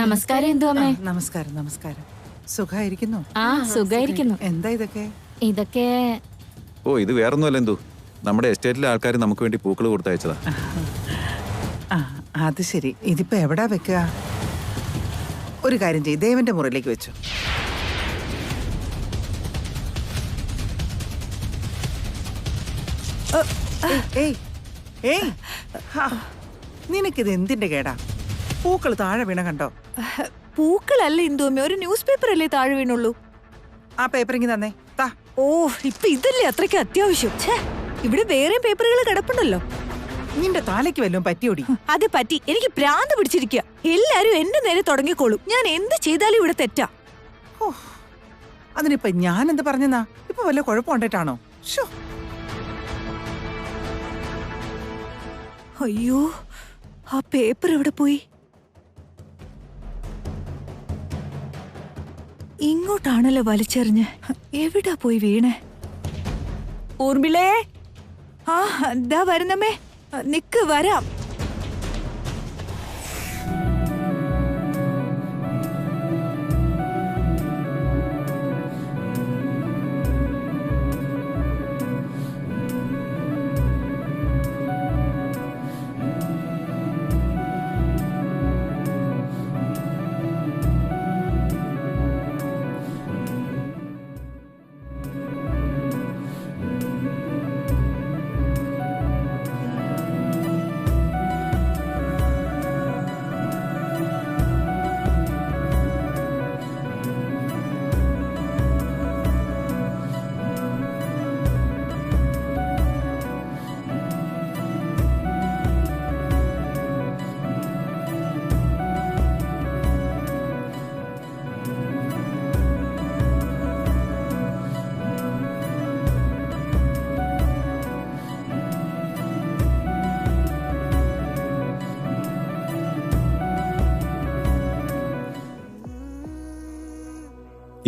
നമസ്കാരം എന്തു അമ്മേ. നമസ്കാരം നമസ്കാരം. സുഖായിരിക്കുന്നു? ആ സുഖായിരിക്കുന്നു. എന്താ ഇതൊക്കെ? ഇതൊക്കെ ഓ ഇത് വേറൊന്നുമല്ല എന്തു, നമ്മുടെ എസ്റ്റേറ്റിലെ ആൾക്കാർ നമുക്ക് വേണ്ടി പൂക്കൾ കൊടുത്തയച്ചതാ. ആ അത് ശരി. ഇതിപ്പോ എവിടാ വെക്കുക? ഒരു കാര്യം ചെയ്യ്, ദേവന്റെ മുറിയിലേക്ക് വെച്ചു. ഏയ് ഏയ്, നിനക്കിത് എന്തിന്റെ കേടാ? പൂക്കൾ താഴെ വീണ കണ്ടോ? പൂക്കളല്ല ഇന്ദുമ്മ, ഒരു ന്യൂസ് പേപ്പർ അല്ലേ താഴെ വീണുള്ളൂ. ആ പേപ്പറിങ് തന്നെ താ. ഓ ഇപ്പൊ ഇതല്ലേ അത്രയ്ക്ക് അത്യാവശ്യം. ഇവിടെ വേറെ പേപ്പറുകൾ കിടപ്പുണ്ടല്ലോ. നിന്റെ താലയ്ക്ക് വല്ലതും പറ്റിയോടി? അത് പറ്റി, എനിക്ക് ഭ്രാന്ത് പിടിച്ചിരിക്കുക. എല്ലാരും എന്റെ നേരെ തുടങ്ങിക്കോളും. ഞാൻ എന്ത് ചെയ്താലും ഇവിടെ തെറ്റാ. ഓ അതിനിപ്പ ഞാൻ എന്ത് പറഞ്ഞെന്നാ? ഇപ്പൊ വല്ല കുഴപ്പമുണ്ടായിട്ടാണോ? അയ്യോ, ആ പേപ്പർ എവിടെ പോയി? ഇങ്ങോട്ടാണല്ലോ വലിച്ചെറിഞ്ഞ്. എവിടാ പോയി വീണേ? ഊർമിളേ, ആ ദാ വരുന്നമ്മേ, നിക്ക് വരാം.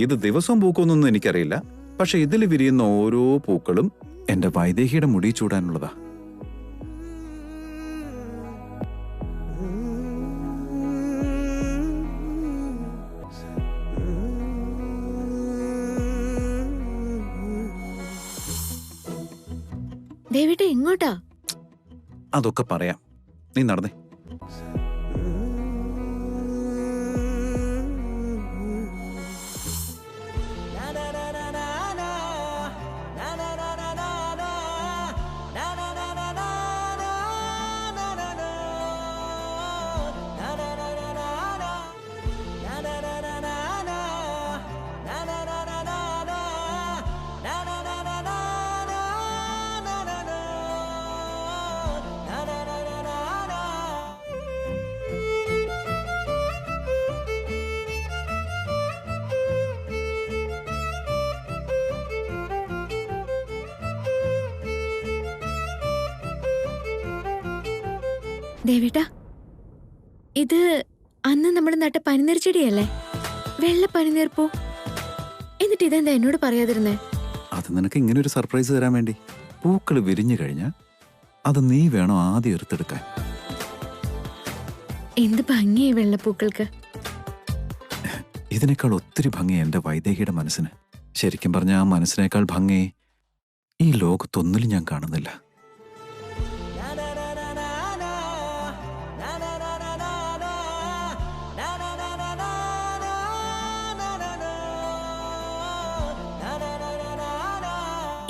ഇത് ദിവസവും പൂക്കൊന്നൊന്നും എനിക്കറിയില്ല, പക്ഷെ ഇതിൽ വിരിയുന്ന ഓരോ പൂക്കളും എന്റെ വൈദേഹിയുടെ മുടി ചൂടാനുള്ളതാ. ദേവിട്ട എങ്ങോട്ടാ? അതൊക്കെ പറയാം, നീ നടന്നേ. ദേവിട്ട, ഇത് അന്ന് നമ്മുടെ നട്ട പനിനീർ ചെടിയല്ലേ? വെള്ള പനിനീർ പൂ. എന്നിട്ട് ഇതെന്താ എന്നോട് പറയാതിരുന്നേ? അത് നിനക്ക് ഇങ്ങനെ ഒരു സർപ്രൈസ് തരാൻ വേണ്ടി. പൂക്കൾ വിരിഞ്ഞു കഴിഞ്ഞാൽ അത് നീ വേണം ആദ്യം എടുത്തെടുക്കാൻ. എന്ത് ഭംഗിയായി വെള്ളപ്പൂക്കൾക്ക്. ഇതിനേക്കാൾ ഒത്തിരി ഭംഗി എന്റെ വൈദേഹിയുടെ മനസ്സിന്. ശരിക്കും പറഞ്ഞ ആ മനസ്സിനേക്കാൾ ഭംഗി ഈ ലോകത്തൊന്നിലും ഞാൻ കാണുന്നില്ല.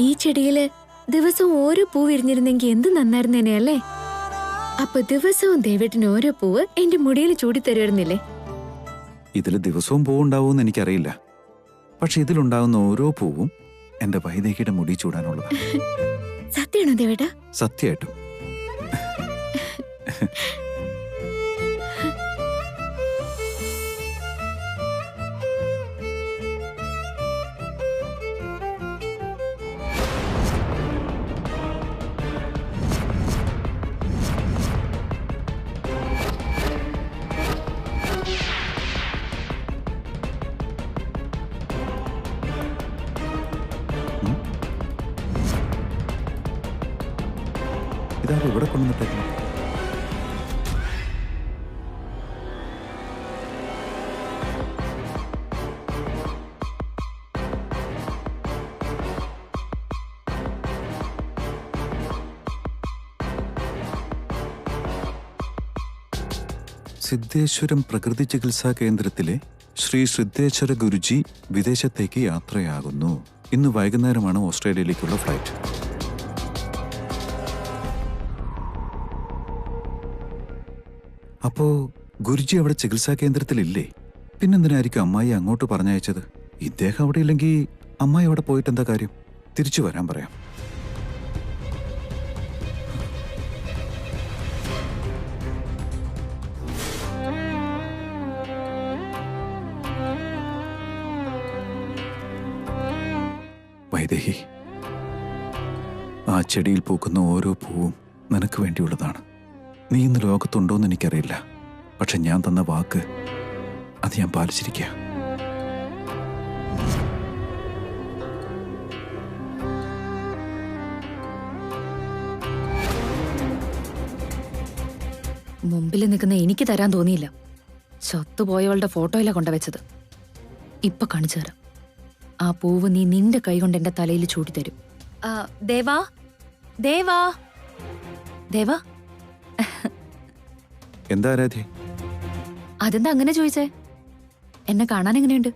ഈ ചെടിയില് ദിവസവും ഓരോ പൂ വിരിഞ്ഞിരുന്നെങ്കിൽ എന്ത് നന്നായിരുന്നേനെ അല്ലേ? അപ്പൊ ദിവസവും ദേവേട്ടന് ഓരോ പൂവ് എന്റെ മുടിയിൽ ചൂടിത്തരുമായിരുന്നില്ലേ? ഇതിൽ ദിവസവും പൂവുണ്ടാവുമെന്ന് എനിക്കറിയില്ല, പക്ഷെ ഇതിലുണ്ടാവുന്ന ഓരോ പൂവും എന്റെ വൈദേഹിയുടെ മുടി ചൂടാനുള്ളതാണ്. സത്യമാണോ ദേവേട്ട? സത്യമായിട്ടും. ഇതാരും ഇവിടെ കൊണ്ടുവന്നിട്ടേക്കുന്നു. സിദ്ധേശ്വരം പ്രകൃതി ചികിത്സാ കേന്ദ്രത്തിലെ ശ്രീ സിദ്ധേശ്വര ഗുരുജി വിദേശത്തേക്ക് യാത്രയാകുന്നു. ഇന്ന് വൈകുന്നേരമാണ് ഓസ്ട്രേലിയയിലേക്കുള്ള ഫ്ലൈറ്റ്. അപ്പോ ഗുരുജി അവിടെ ചികിത്സാ കേന്ദ്രത്തിലില്ലേ? പിന്നെന്തിനായിരിക്കും അമ്മായി അങ്ങോട്ട് പറഞ്ഞയച്ചത്? ഇദ്ദേഹം അവിടെ ഇല്ലെങ്കിൽ അമ്മായി അവിടെ പോയിട്ട് എന്താ കാര്യം? തിരിച്ചു വരാൻ പറയാം. വൈദേഹി, ആ ചെടിയിൽ പൂക്കുന്ന ഓരോ പൂവും നിനക്ക് വേണ്ടിയുള്ളതാണ്. നീ ഇന്ന് ലോകത്തുണ്ടോയെന്ന് എനിക്കറിയില്ല. പക്ഷെ ഞാൻ തന്ന വാക്ക് അത് ഞാൻ പാലിച്ചിരിക്കുക. മുമ്പിൽ നിൽക്കുന്ന എനിക്ക് തരാൻ തോന്നിയില്ല. ചത്തുപോയവളുടെ ഫോട്ടോയില കൊണ്ടുവച്ചത്. ഇപ്പൊ കാണിച്ചു തരാം. ആ പൂവ് നീ നിന്റെ കൈ കൊണ്ട് എന്റെ തലയിൽ ചൂടിത്തരും. ദേവാ, ദേവാ, ദേവാ. എന്താ ആരാധ്യ? അതെന്താ അങ്ങനെ ചോദിച്ചേ? എന്നെ കാണാൻ എങ്ങനെയുണ്ട്?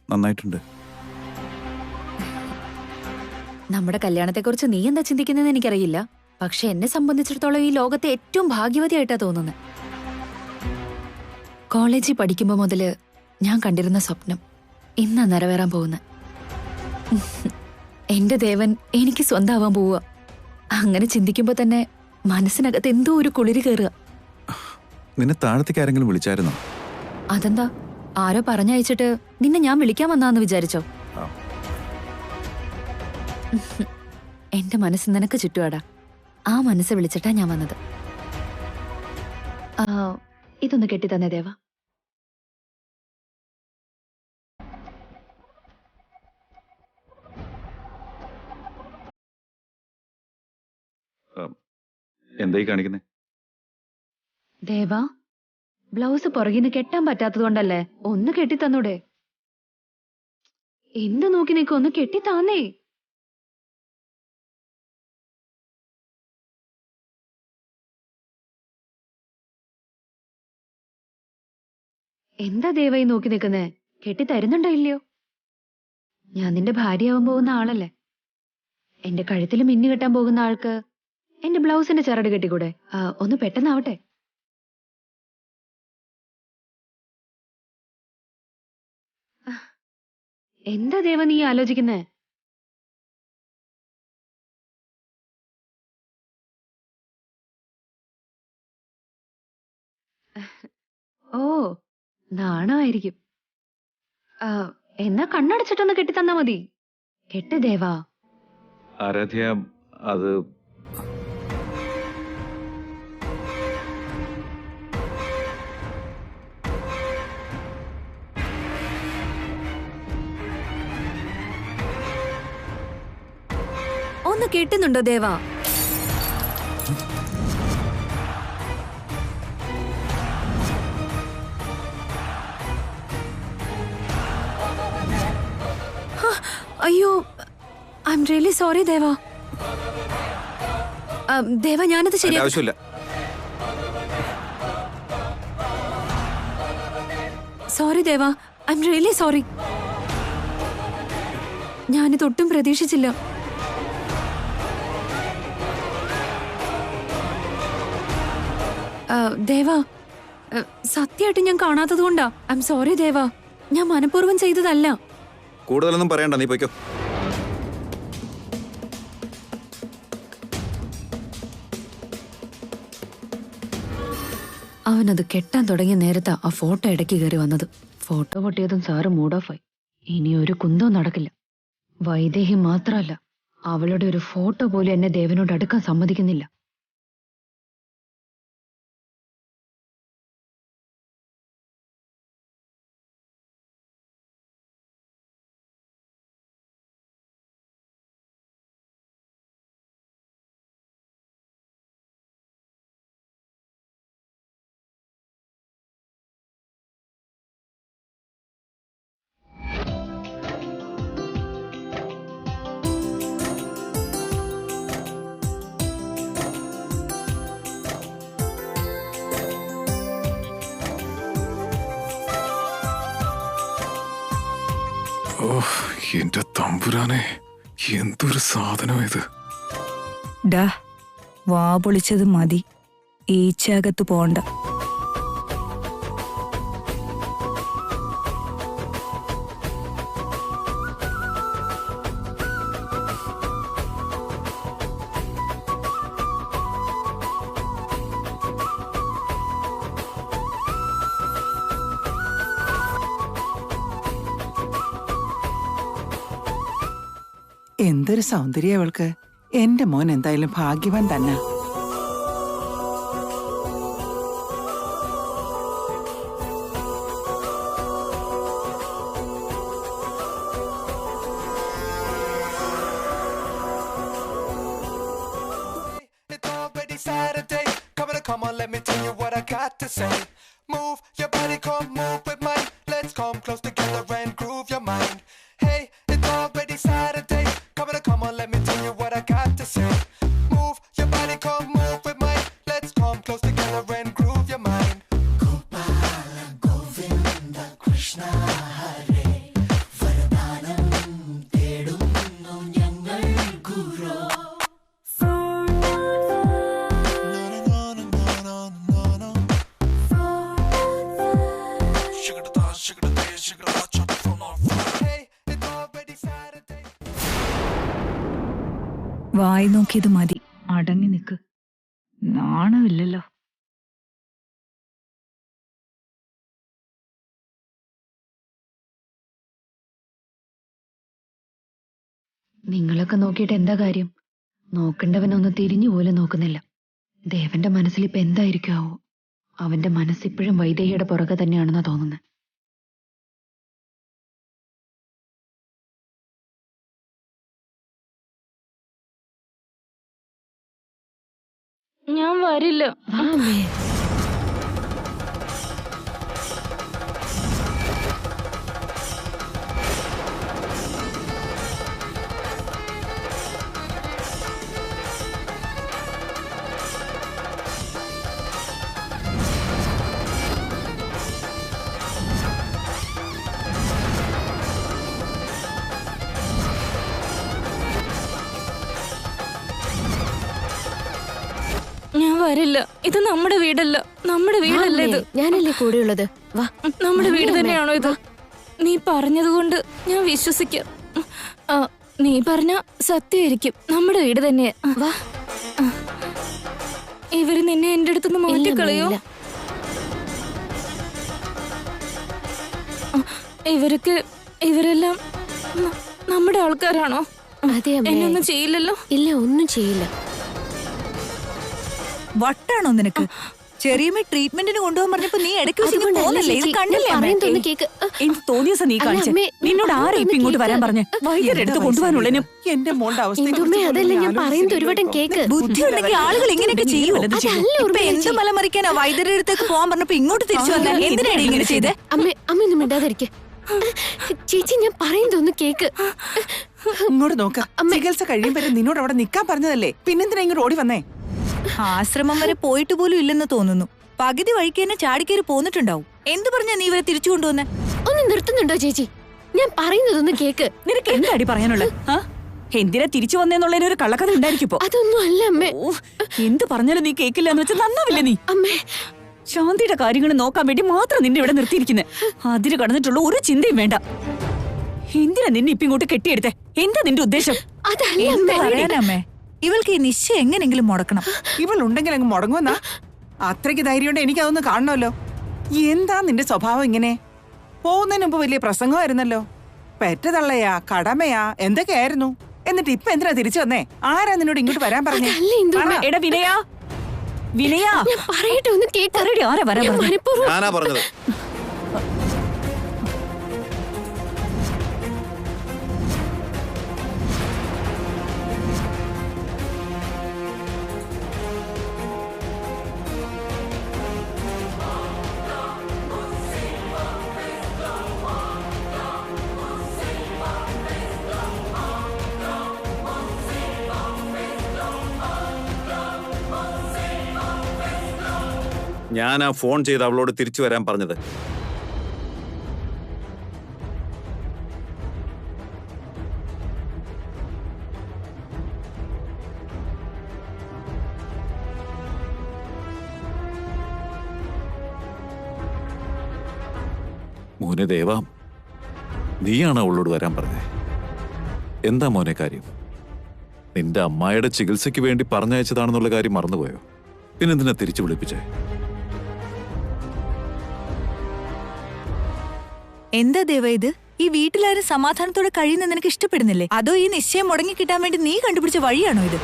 നന്നായിട്ടുണ്ട്. നമ്മുടെ കല്യാണത്തെക്കുറിച്ച് നീ എന്താ ചിന്തിക്കുന്നതെന്ന് എനിക്കറിയില്ല. പക്ഷെ എന്നെ സംബന്ധിച്ചിടത്തോളം ഈ ലോകത്തെ ഏറ്റവും ഭാഗ്യവതിയായിട്ടാ തോന്നുന്നത്. കോളേജിൽ പഠിക്കുമ്പോ മുതല് ഞാൻ കണ്ടിരുന്ന സ്വപ്നം ഇന്നാ നിറവേറാൻ പോകുന്ന. എന്റെ ദേവൻ എനിക്ക് സ്വന്തമാവാൻ പോവുക. അങ്ങനെ ചിന്തിക്കുമ്പോ തന്നെ മനസ്സിനകത്ത് എന്തോ ഒരു കുളിര് കയറുക. നിന്നെ താഴത്തേക്ക് ആരെങ്കിലും വിളിച്ചായിരുന്നോ? അതെന്താ, ആരോ പറഞ്ഞയച്ചിട്ട് നിന്നെ ഞാൻ വിളിക്കാൻ വന്നാന്ന് വിചാരിച്ചോ? എന്റെ മനസ്സ് നിനക്ക് ചുറ്റുവാടാ. ആ മനസ്സ് വിളിച്ചിട്ടാ ഞാൻ വന്നത്. ഇതൊന്ന് കെട്ടിത്തന്നേ ദേവ. എന്തായി കാണിക്കുന്നേ? ദേവാ, ബ്ലൗസ് പുറകിന്ന് കെട്ടാൻ പറ്റാത്തത് കൊണ്ടല്ലേ? ഒന്ന് കെട്ടിത്തന്നൂടെ? എന്ത് നോക്കി നിൽക്കും? ഒന്ന് കെട്ടിത്താന്നേ. എന്താ ദേവായി നോക്കി നിൽക്കുന്നേ? കെട്ടിത്തരുന്നുണ്ടോ ഇല്ലയോ? ഞാൻ നിന്റെ ഭാര്യയാവാൻ പോകുന്ന ആളല്ലേ. എന്റെ കഴുത്തിൽ മിന്നു കെട്ടാൻ പോകുന്ന ആൾക്ക് എന്റെ ബ്ലൗസിന്റെ ചരട് കെട്ടിക്കൂടെ? ഒന്ന് പെട്ടെന്നാവട്ടെ. എന്താ ദേവ നീ ആലോചിക്കുന്നേ? ഓ, നാണമായിരിക്കും. എന്നാ കണ്ണടച്ചിട്ടൊന്ന് കെട്ടിത്തന്നാ മതി. കെട്ട് ദേവാ. ആരാധ്യ, അത് ഒന്ന് കെട്ടുന്നുണ്ടോ ദേവാ? അയ്യോ, ഐ എം റിയലി സോറി ദേവാ. ദേവ, ഞാനത് ശരി. ആവശ്യമില്ല. Sorry Deva, I am really sorry. ഞാനിതൊട്ടും പ്രതീക്ഷിച്ചില്ല. ദേവ, സത്യമായിട്ട് ഞാൻ കാണാത്തത് കൊണ്ടാ. I am sorry Deva. ഞാൻ മനഃപൂർവ്വം ചെയ്തതല്ല. കൂടുതലൊന്നും പറയണ്ട, നീ പോയിക്കോ. അവനത് കെട്ടാൻ തുടങ്ങിയ നേരത്താ ആ ഫോട്ടോ ഇടയ്ക്ക് കയറി വന്നത്. ഫോട്ടോ പൊട്ടിയതും സാറ് മൂഡ് ഓഫ് ആയി. ഇനി ഒരു കുന്തവും നടക്കില്ല. വൈദേഹി മാത്രമല്ല, അവളുടെ ഒരു ഫോട്ടോ പോലും എന്നെ ദേവനോട് അടുക്കാൻ സമ്മതിക്കുന്നില്ല. ഓ എന്റെ തമ്പുരാനെ, എന്തൊരു സാധനം ഇത്. ഡാ, വാ പൊളിച്ചത് മതി, ഈച്ചകത്ത് പോണ്ട. എന്തൊരു സൗന്ദര്യം അവൾക്ക്. എന്റെ മോൻ എന്തായാലും ഭാഗ്യവാൻ തന്നെ. Saturday, come on, let me tell you what I got to say. Move your body, come move with mine. Let's come close together and groove your mind. Hey, it's already Saturday. Come on, let me tell you what I got to say. Move your body, come move with mine. Let's come close together and groove your mind. Gopala Govinda Krishna Hare Varadanam Tedunnu Njangal Guru. വായി നോക്കിയത് മതി, അടങ്ങി നിക്ക്. നാണമില്ലല്ലോ. നിങ്ങളൊക്കെ നോക്കിയിട്ട് എന്താ കാര്യം? നോക്കണ്ടവനൊന്നും തിരിഞ്ഞു പോലും നോക്കുന്നില്ല. ദേവന്റെ മനസ്സിൽ ഇപ്പൊ എന്തായിരിക്കാവോ? അവന്റെ മനസ്സിപ്പോഴും വൈദേഹിയുടെ പുറകെ തന്നെയാണെന്നാ തോന്നുന്നത്. ഞാൻ വരില്ല. ഞാൻ വരില്ല. ഇത് നമ്മുടെ വീടല്ല. നമ്മുടെ വീടല്ല ഇത്. ഞാനല്ലേ കൂടെയുള്ളത്. വാ, നമ്മുടെ വീട് തന്നെയാണോ ഇത്? നീ പറഞ്ഞതുകൊണ്ട് ഞാൻ വിശ്വസിക്കാം. നീ പറഞ്ഞ സത്യമായിരിക്കും. നമ്മുടെ വീട് തന്നെയാ. വാ. ഇവര് നിന്നെ എന്റെ അടുത്തുനിന്ന് മാറ്റിക്കളയോ? ഇവരെല്ലാം നമ്മുടെ ആൾക്കാരാണോ? അതെ അമ്മേ. എന്നെ ഒന്നും ചെയ്യില്ലല്ലോ? ഇല്ല, ഒന്നും ചെയ്യില്ല. വട്ടാണോ നിനക്ക്? ചെറിയമ്മ ട്രീറ്റ്മെന്റിന് കൊണ്ടുപോകാൻ പറഞ്ഞപ്പോ നീ ഇടയ്ക്ക് വെച്ച് പോകുന്നില്ലേ? ഇത് കണ്ടില്ലേ? എനിക്ക് തോന്നിയ ദിവസം നീ കാണിച്ച. നിന്നോട് ആരെ ഇപ്പൊ ഇങ്ങോട്ട് വരാൻ പറഞ്ഞ് വൈദ്യരുടെ അടുത്ത് കൊണ്ടുപോകാനുള്ളതിനും. എന്റെ മോളുടെ അവസ്ഥ അതല്ല ഞാൻ പറയുന്നത്, ഒരു വട്ടം കേക്ക്. ബുദ്ധി ഉണ്ടെങ്കിൽ ആളുകൾ ഇങ്ങനെയൊക്കെ ചെയ്യൂ. ഇപ്പൊ എന്ത് മലമറിക്കാനാ? വൈദ്യരുടെ അടുത്തേക്ക് പോകാൻ പറഞ്ഞപ്പോ ഇങ്ങോട്ട് തിരിച്ചു വന്നാൽ എന്തിനാണ് ഇങ്ങനെ ചെയ്തേ? അമ്മയൊന്നും മിണ്ടാതിരിക്കെ. ചേച്ചി, ഞാൻ പറയുന്നതൊന്ന് കേക്ക്. ഇങ്ങോട്ട് നോക്ക. ചികിത്സ കഴിയുമ്പോ നിന്നോട് അവിടെ നിക്കാൻ പറഞ്ഞതല്ലേ, പിന്നെന്തിനാ ഇങ്ങോട്ട് ഓടി വന്നേ? ആശ്രമം വരെ പോയിട്ട് പോലും ഇല്ലെന്ന് തോന്നുന്നു. പകുതി വഴിക്ക് തന്നെ ചാടിക്കേറി പോന്നിട്ടുണ്ടാവും. എന്ത് പറഞ്ഞാ നീ ഇവരെ തിരിച്ചു കൊണ്ടുവന്നേ? ഒന്ന് നിർത്തുന്നുണ്ടോ ചേച്ചി? ഞാൻ പറയുന്നതൊന്ന് കേക്ക്. നിനക്ക് എന്താടി പറയാനുള്ളത്? എന്തിനാ തിരിച്ചു വന്നേന്നുള്ളതിന് ഒരു കള്ളക്കഥ ഉണ്ടായിരിക്കും. അതൊന്നും അല്ല അമ്മേ. എന്ത് പറഞ്ഞാലും നീ കേക്കില്ല എന്ന് വെച്ചാൽ നന്നാവില്ല. നീ അമ്മേ, ശാന്തിയുടെ കാര്യങ്ങൾ നോക്കാൻ വേണ്ടി മാത്രം നിന്നെ ഇവിടെ നിർത്തിയിരിക്കുന്നത്. അതിന് കടന്നിട്ടുള്ള ഒരു ചിന്തയും വേണ്ട. എന്തിനാ നിന്നെ ഇപ്പൊ ഇങ്ങോട്ട് കെട്ടിയെടുത്തേ? എന്താ നിന്റെ ഉദ്ദേശം? അതല്ല അമ്മേ, ഇവൾക്ക് ഈ നിശ്ചയം എങ്ങനെങ്കിലും മുടക്കണം. ഇവൾ ഉണ്ടെങ്കിൽ അങ്ങ് മുടങ്ങുമെന്നാ? അത്രയ്ക്ക് ധൈര്യമുണ്ട്. എനിക്കതൊന്ന് കാണണമല്ലോ. എന്താ നിന്റെ സ്വഭാവം ഇങ്ങനെ? പോകുന്നതിന് മുമ്പ് വലിയ പ്രസംഗമായിരുന്നല്ലോ. പെറ്റതള്ളയാ, കടമയാ, എന്തൊക്കെയായിരുന്നു. എന്നിട്ട് ഇപ്പൊ എന്തിനാ തിരിച്ചു വന്നേ? ആരാ നിന്നോട് ഇങ്ങോട്ട് വരാൻ പറഞ്ഞേ? എടാ വിനയാ, വിനയാ, പറയട്ടെ, ഒന്ന് കേക്ക്. ആരാ വരാൻ പറഞ്ഞത്? ഞാനാ പറഞ്ഞത്. ഞാനാ ഫോൺ ചെയ്ത് അവളോട് തിരിച്ചു വരാൻ പറഞ്ഞത്. മോനെ ദേവാ, നീയാണ് അവളോട് വരാൻ പറഞ്ഞത്. എന്താ മോനെ കാര്യം? നിന്റെ അമ്മായിയുടെ ചികിത്സയ്ക്ക് വേണ്ടി പറഞ്ഞയച്ചതാണെന്നുള്ള കാര്യം മറന്നുപോയോ? പിന്നെന്തിനാ തിരിച്ചു വിളിപ്പിച്ചേ? എന്താ ദേവ ഇത്? ഈ വീട്ടിലാരും സമാധാനത്തോടെ കഴിയുന്ന നിനക്ക് ഇഷ്ടപ്പെടുന്നില്ലേ? അതോ ഈ നിശ്ചയം മുടങ്ങി കിട്ടാൻ വേണ്ടി നീ കണ്ടുപിടിച്ച വഴിയാണോ ഇത്?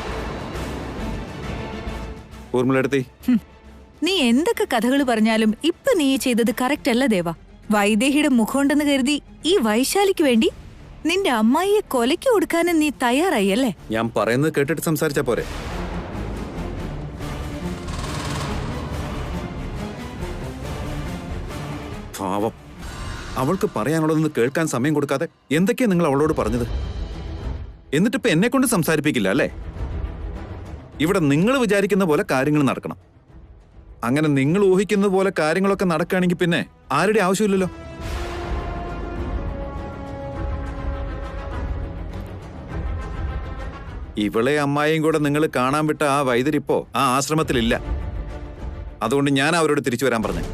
ഊർമിളെടുത്തി, നീ എന്തൊക്കെ കഥകൾ പറഞ്ഞാലും ഇപ്പൊ നീ ചെയ്തത് കറക്റ്റ് അല്ല ദേവ. വൈദേഹിയുടെ മുഖമുണ്ടെന്ന് കരുതി ഈ വൈശാലിക്ക് വേണ്ടി നിന്റെ അമ്മായിയെ കൊലയ്ക്ക് കൊടുക്കാനും നീ തയ്യാറായി അല്ലേ? ഞാൻ പറയുന്നത് കേട്ടിട്ട് സംസാരിച്ചാ പോരെ? പാവം, അവൾക്ക് പറയാനുള്ളതെന്ന് കേൾക്കാൻ സമയം കൊടുക്കാതെ എന്തൊക്കെയാ നിങ്ങൾ അവളോട് പറഞ്ഞത്? എന്നിട്ടിപ്പോ എന്നെ കൊണ്ട് സംസാരിപ്പിക്കില്ല അല്ലേ? ഇവിടെ നിങ്ങൾ വിചാരിക്കുന്ന പോലെ കാര്യങ്ങൾ നടക്കണം. അങ്ങനെ നിങ്ങൾ ഊഹിക്കുന്ന പോലെ കാര്യങ്ങളൊക്കെ നടക്കുകയാണെങ്കിൽ പിന്നെ ആരുടെ ആവശ്യമില്ലല്ലോ. ഇവളെ അമ്മായിയും കൂടെ നിങ്ങൾ കാണാൻ വിട്ട ആ വൈദ്യരിപ്പോ ആ ആശ്രമത്തിലില്ല. അതുകൊണ്ട് ഞാൻ അവരോട് തിരിച്ചു വരാൻ പറഞ്ഞു.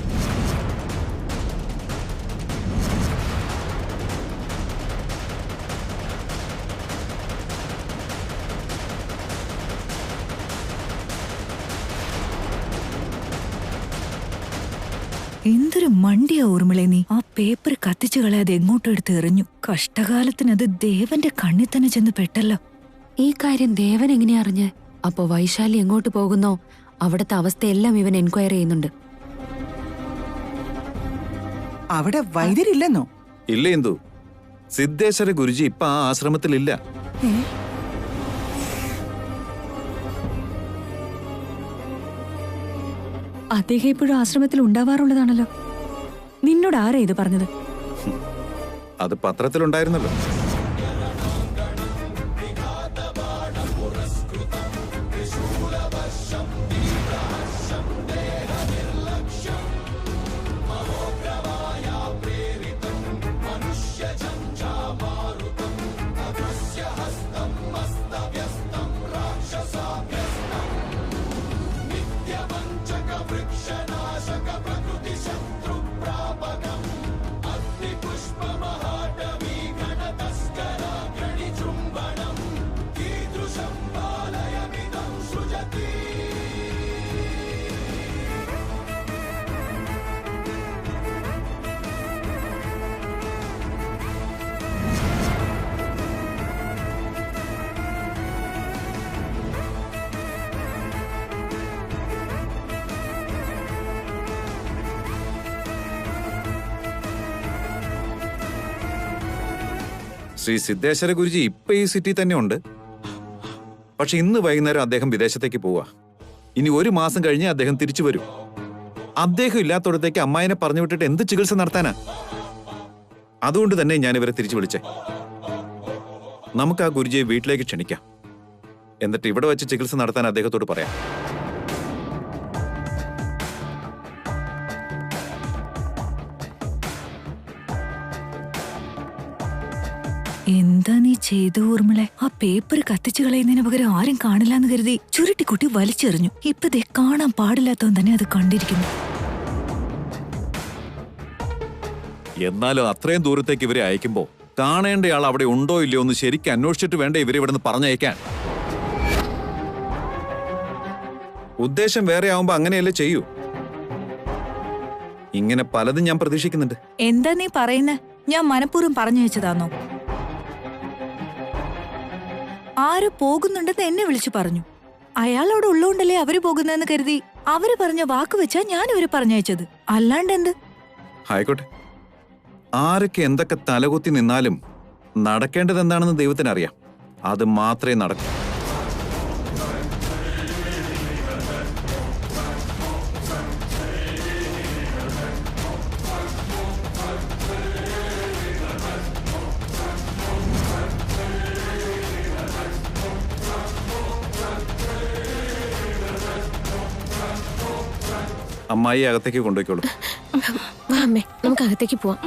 എന്തൊരു മണ്ടിയാ ഊർമിളെ നീ! ആ പേപ്പർ കത്തിച്ചു കളയാതെ എങ്ങോട്ടും എടുത്ത് എറിഞ്ഞു. കഷ്ടകാലത്തിനത് ദേവന്റെ കണ്ണിൽ തന്നെ ചെന്ന് പെട്ടല്ലോ. ഈ കാര്യം ദേവൻ എങ്ങനെയാ അറിഞ്ഞ്? അപ്പോ വൈശാലി എങ്ങോട്ട് പോകുന്നോ അവിടുത്തെ അവസ്ഥയെല്ലാം ഇവൻ എൻക്വയറി ചെയ്യുന്നുണ്ട്. അവിടെ വൈദ്യരില്ലെന്നോ? ഇല്ല എന്തു, സിദ്ധേശ്വര ഗുരുജി ഇപ്പൊ ആ ആശ്രമത്തിലില്ല. അദ്ദേഹം ഇപ്പോഴും ആശ്രമത്തിൽ ഉണ്ടാവാറുള്ളതാണല്ലോ. നിന്നോട് ആരാ ഇത് പറഞ്ഞത്? അത് പത്രത്തിലുണ്ടായിരുന്നല്ലോ. ശ്രീ സിദ്ധേശ്വര ഗുരുജി ഇപ്പൊ ഈ സിറ്റി തന്നെ ഉണ്ട്. പക്ഷെ ഇന്ന് വൈകുന്നേരം അദ്ദേഹം വിദേശത്തേക്ക് പോവാ. ഇനി 1 മാസം കഴിഞ്ഞ് അദ്ദേഹം തിരിച്ചു വരും. അദ്ദേഹം ഇല്ലാത്തടത്തേക്ക് അമ്മായിനെ പറഞ്ഞു വിട്ടിട്ട് എന്ത് ചികിത്സ നടത്താനാ? അതുകൊണ്ട് തന്നെ ഞാൻ ഇവരെ തിരിച്ചു വിളിച്ചേ. നമുക്ക് ആ ഗുരുജിയെ വീട്ടിലേക്ക് ക്ഷണിക്കാം. എന്നിട്ട് ഇവിടെ വെച്ച് ചികിത്സ നടത്താൻ അദ്ദേഹത്തോട് പറയാം. എന്താ നീ ചെയ്തു ഊർമിളെ? ആ പേപ്പർ കത്തിച്ചു കളയുന്നതിന് പകരം ആരും കാണില്ലാന്ന് കരുതി ചുരുട്ടിക്കുട്ടി വലിച്ചെറിഞ്ഞു. ഇപ്പൊ ദേ കാണാൻ പാടില്ലാത്തവൻ തന്നെ അത് കണ്ടിരിക്കുന്നു. എന്നാലും അത്രയും ദൂരത്തേക്ക് ഇവരെ അയക്കുമ്പോ കാണേണ്ടയാൾ അവിടെ ഉണ്ടോ ഇല്ലയോ എന്ന് ശരിക്കും അന്വേഷിച്ചിട്ട് വേണ്ട ഇവരെ ഇവിടെ നിന്ന് പറഞ്ഞയക്കാൻ. ഉദ്ദേശം വേറെ ആവുമ്പോ അങ്ങനെയല്ലേ ചെയ്യൂ. ഇങ്ങനെ പലതും ഞാൻ പ്രതീക്ഷിക്കുന്നുണ്ട്. എന്താ നീ പറയുന്നേ? ഞാൻ മനഃപൂർവ്വം പറഞ്ഞു വെച്ചതാണോ? ആര് പോകുന്നുണ്ടെന്ന് എന്നെ വിളിച്ചു പറഞ്ഞു. അയാൾ അവിടെ ഉള്ളതുകൊണ്ടല്ലേ അവര് പോകുന്നതെന്ന് കരുതി അവര് പറഞ്ഞ വാക്ക് വെച്ചാ ഞാൻ ഇവര് പറഞ്ഞയച്ചത്. അല്ലാണ്ട് എന്ത്? ആയിക്കോട്ടെ, ആരൊക്കെ എന്തൊക്കെ തലകുത്തി നിന്നാലും നടക്കേണ്ടത് എന്താണെന്ന് ദൈവത്തിനറിയാം. അത് മാത്രമേ നടക്കൂ. അമ്മായി അകത്തേക്ക് കൊണ്ടുപോയിക്കോളൂ. വാ അമ്മേ, നമുക്ക് അകത്തേക്ക് പോവാം.